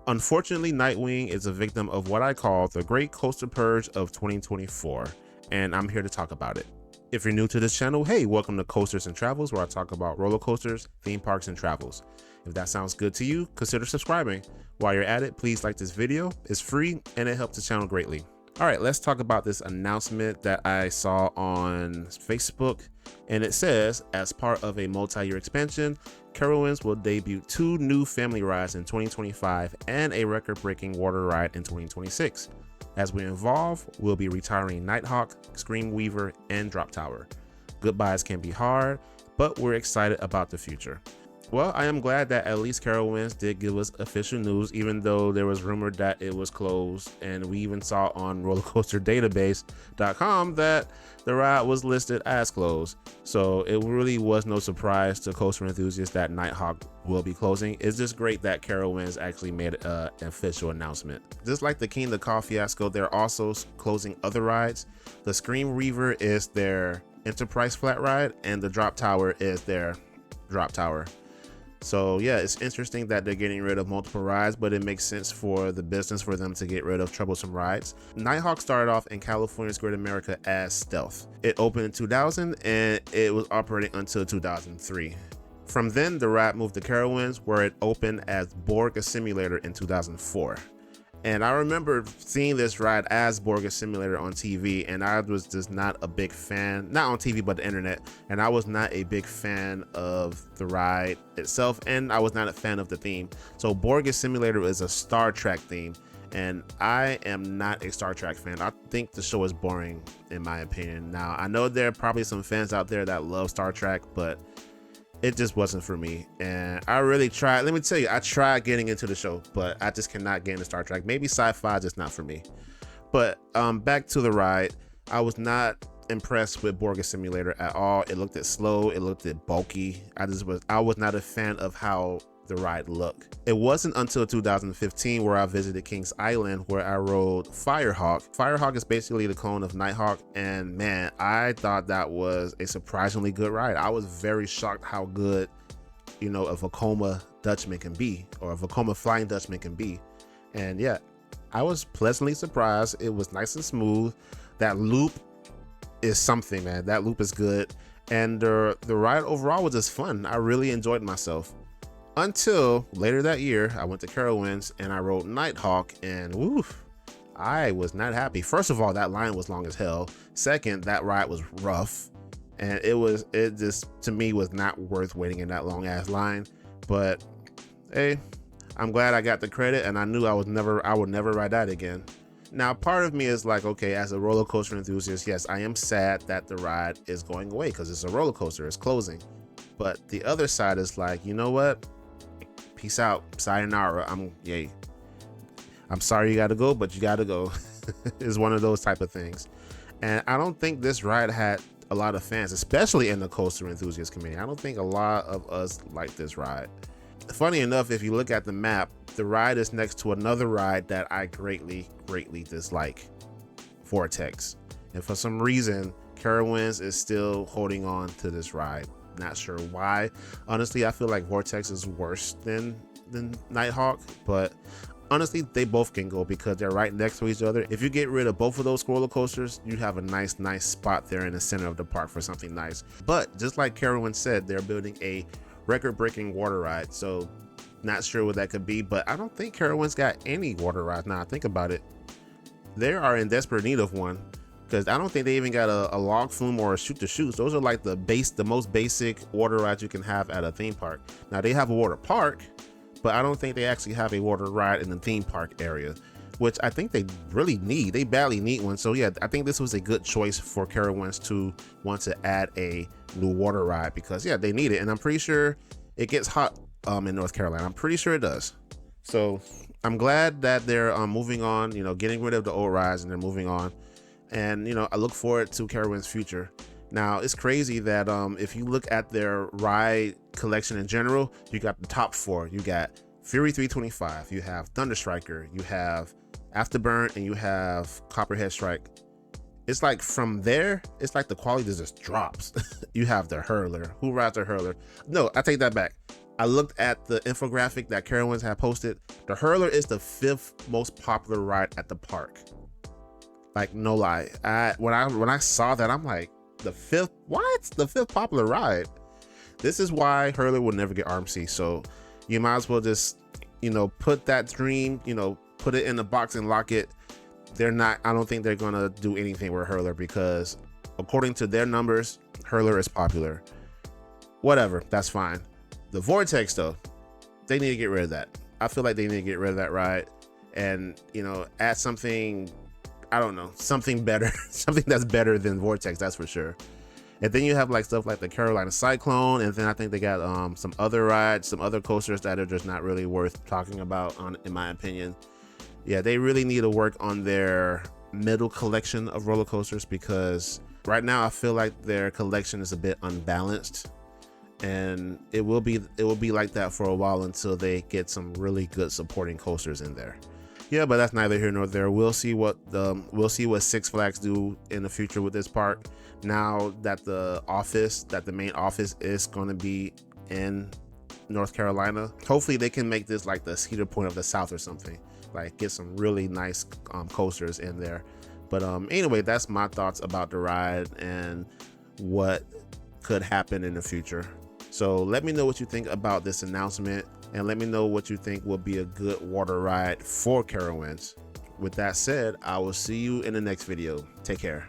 Unfortunately, Nightwing is a victim of what I call the Great Coaster Purge of 2024, and I'm here to talk about it. If you're new to this channel, hey, welcome to Coasters and Travels, where I talk about roller coasters, theme parks, and travels. If that sounds good to you, consider subscribing. While you're at it, please like this video. It's free and it helps the channel greatly. All right, let's talk about this announcement that I saw on Facebook, and it says, as part of a multi-year expansion, Carowinds will debut 2 new family rides in 2025 and a record-breaking water ride in 2026. As we evolve, we'll be retiring Nighthawk, Screamweaver, and Drop Tower. Goodbyes can be hard, but we're excited about the future. Well, I am glad that at least Carowinds did give us official news, even though there was rumored that it was closed, and we even saw on rollercoasterdatabase.com that the ride was listed as closed. So it really was no surprise to coaster enthusiasts that Nighthawk will be closing. It's just great that Carowinds actually made an official announcement. Just like the King of the Call fiasco, they're also closing other rides. The Screamweaver is their Enterprise flat ride, and the Drop Tower is their Drop Tower. So yeah, it's interesting that they're getting rid of multiple rides, but it makes sense for the business for them to get rid of troublesome rides. Nighthawk started off in California's Great America as Stealth. It opened in 2000 and it was operating until 2003. From then, the ride moved to Carowinds, where it opened as Borg Simulator in 2004. And I remember seeing this ride as Borg Simulator on TV, and I was just not a big fan, not on TV, but the internet. And I was not a big fan of the ride itself, and I was not a fan of the theme. So Borg Simulator is a Star Trek theme, and I am not a Star Trek fan. I think the show is boring, in my opinion. Now, I know there are probably some fans out there that love Star Trek, but it just wasn't for me. And I really tried. Let me tell you, I tried getting into the show, but I just cannot get into Star Trek. Maybe sci-fi, just not for me. But back to the ride, I was not impressed with Borg Simulator at all. It looked slow, it looked bulky. I was not a fan of how the ride looked. It wasn't until 2015 where I visited Kings Island, where I rode Firehawk. Firehawk is basically the clone of Nighthawk, and man, I thought that was a surprisingly good ride. I was very shocked how good, you know, a Vekoma Dutchman can be, or a Vekoma Flying Dutchman can be. And yeah, I was pleasantly surprised. It was nice and smooth. That loop is something, man. That loop is good, and the ride overall was just fun. I really enjoyed myself. Until later that year, I went to Carowinds and I rode Nighthawk, and woof, I was not happy. First of all, that line was long as hell. Second, that ride was rough, and it just, to me, was not worth waiting in that long ass line. But hey, I'm glad I got the credit, and I knew I would never ride that again. Now, part of me is like, okay, as a roller coaster enthusiast, yes, I am sad that the ride is going away because it's a roller coaster, it's closing. But the other side is like, you know what? Peace out, sayonara. I'm sorry you gotta go, but you gotta go. It's one of those type of things. And I don't think this ride had a lot of fans, especially in the coaster enthusiast community. I don't think a lot of us like this ride. Funny enough, if you look at the map, the ride is next to another ride that I greatly dislike, Vortex. And for some reason, Carowinds is still holding on to this ride. Not sure why. Honestly, I feel like Vortex is worse than Nighthawk, but honestly, they both can go because they're right next to each other. If you get rid of both of those roller coasters, you have a nice spot there in the center of the park for something nice. But just like Carowinds said, they're building a record-breaking water ride, so not sure what that could be. But I don't think Carowinds got any water rides. Now I think about it, they are in desperate need of one, because I don't think they even got a log flume or a shoot the chutes. Those are like the most basic water rides you can have at a theme park. Now they have a water park, but I don't think they actually have a water ride in the theme park area, which I think they really need. They badly need one. So yeah, I think this was a good choice for Carowinds to want to add a new water ride, because yeah, they need it. And I'm pretty sure it gets hot in North Carolina. I'm pretty sure it does. So I'm glad that they're moving on, you know, getting rid of the old rides and they're moving on. And, you know, I look forward to Carowinds' future. Now, it's crazy that if you look at their ride collection in general, you got the top 4. You got Fury 325, you have Thunder Striker, you have Afterburn, and you have Copperhead Strike. It's like from there, it's like the quality just drops. You have the Hurler. Who rides the Hurler? No, I take that back. I looked at the infographic that Carowinds had posted. The Hurler is the 5th most popular ride at the park. Like, no lie. When I saw that, I'm like, the 5th? What? The 5th popular ride? This is why Hurler will never get RMC. So you might as well just, you know, put that dream, you know, put it in the box and lock it. I don't think they're gonna do anything with Hurler, because according to their numbers, Hurler is popular. Whatever, that's fine. The Vortex though, they need to get rid of that. I feel like they need to get rid of that ride and, you know, add something, I don't know, something better, something that's better than Vortex, that's for sure. And then you have like stuff like the Carolina Cyclone, and then I think they got some other rides, some other coasters that are just not really worth talking about, in my opinion. Yeah, they really need to work on their middle collection of roller coasters, because right now I feel like their collection is a bit unbalanced, and it will be like that for a while until they get some really good supporting coasters in there. Yeah, but that's neither here nor there. We'll see what Six Flags do in the future with this park. Now that the main office is going to be in North Carolina, hopefully they can make this like the Cedar Point of the South or something. Like, get some really nice coasters in there. But anyway, that's my thoughts about the ride and what could happen in the future. So let me know what you think about this announcement, and let me know what you think will be a good water ride for Carowinds. With that said, I will see you in the next video. Take care.